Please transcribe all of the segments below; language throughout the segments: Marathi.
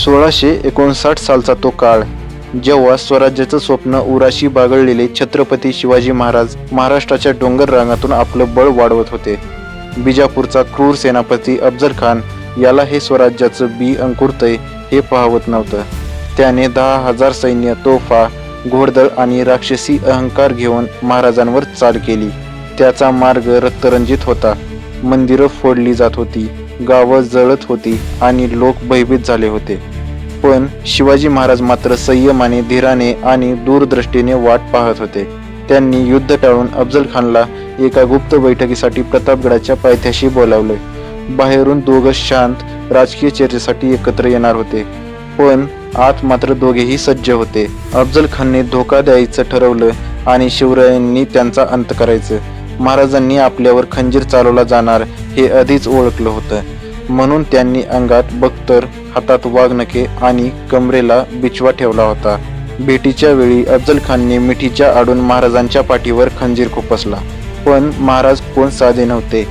1659 सालचा तो काळ, जेव्हा स्वराज्याचं स्वप्न उराशी बागळलेले छत्रपती शिवाजी महाराज महाराष्ट्राच्या डोंगर रांगातून आपलं बळ वाढवत होते. बिजापूरचा क्रूर सेनापती अफजल खान याला हे स्वराज्याचं बी अंकुरतय हे पाहवत नव्हतं. त्याने 10,000 सैन्य, तोफा, घोडदळ आणि राक्षसी अहंकार घेऊन महाराजांवर चाल केली. त्याचा मार्ग रक्तरंजित होता. मंदिरं फोडली जात होती, गावं जळत होती आणि लोक भयभीत झाले होते. पण शिवाजी महाराज मात्र संयमाने, धीराने आणि दूरदृष्टीने वाट पाहत होते. त्यांनी युद्ध टाळून अफजल खानला एका गुप्त बैठकीसाठी प्रतापगडाच्या पायथ्याशी बोलावले. बाहेरून दोघं शांत राजकीय चर्चेसाठी एकत्र येणार होते, पण आत मात्र दोघेही सज्ज होते. अफजल खानने धोका द्यायचं ठरवलं आणि शिवरायांनी त्यांचा अंत करायचं. महाराजांनी आपल्यावर खंजीर चालवला जाणार हे आधीच ओळखलं होतं, म्हणून त्यांनी अंगात बख्तर, हातात वाघनखे आणि कमरेला बिछवा ठेवला होता. भेटीच्या वेळी अफजल खानने मिठीच्या आडून महाराजांच्या पाठीवर खंजीर खुपसला, पण महाराज कोण साधे नव्हते.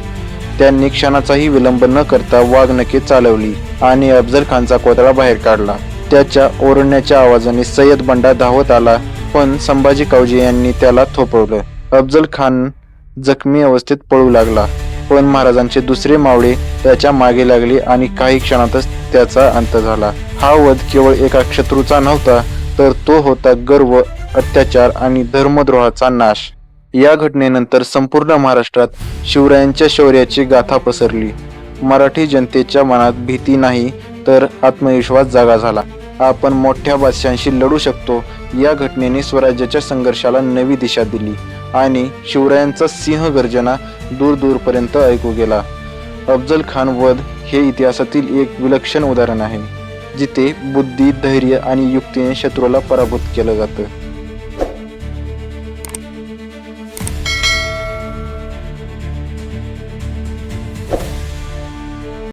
त्यांनी क्षणाचाही विलंब न करता वाघनखे चालवली आणि अफजल खानचा कोथळा बाहेर काढला. त्याच्या ओरडण्याच्या आवाजाने सय्यद बंडा धावत आला, पण संभाजी कावजे यांनी त्याला थोपवलं. अफजल खान जखमी अवस्थेत पळू लागला, पण महाराजांचे दुसरे मावळे त्याच्या मागे लागले आणि काही क्षणातच त्याचा अंत झाला. हा वध केवळ एका शत्रूचा नव्हता, तर तो होता गर्व, अत्याचार आणि धर्मद्रोहाचा नाश. या घटनेनंतर संपूर्ण महाराष्ट्रात शिवरायांच्या शौर्याची गाथा पसरली. मराठी जनतेच्या मनात भीती नाही तर आत्मविश्वास जागा झाला. आपण मोठ्या बादशाहांशी लढू शकतो या घटनेने स्वराज्याच्या संघर्षाला नवी दिशा दिली आणि शिवरायांचा सिंह गर्जना दूर दूरपर्यंत ऐकू गेला. अफजल खान वध हे इतिहासातील एक विलक्षण उदाहरण आहे, जिथे बुद्धी, धैर्य आणि युक्तीने शत्रूला पराभूत केलं जातं.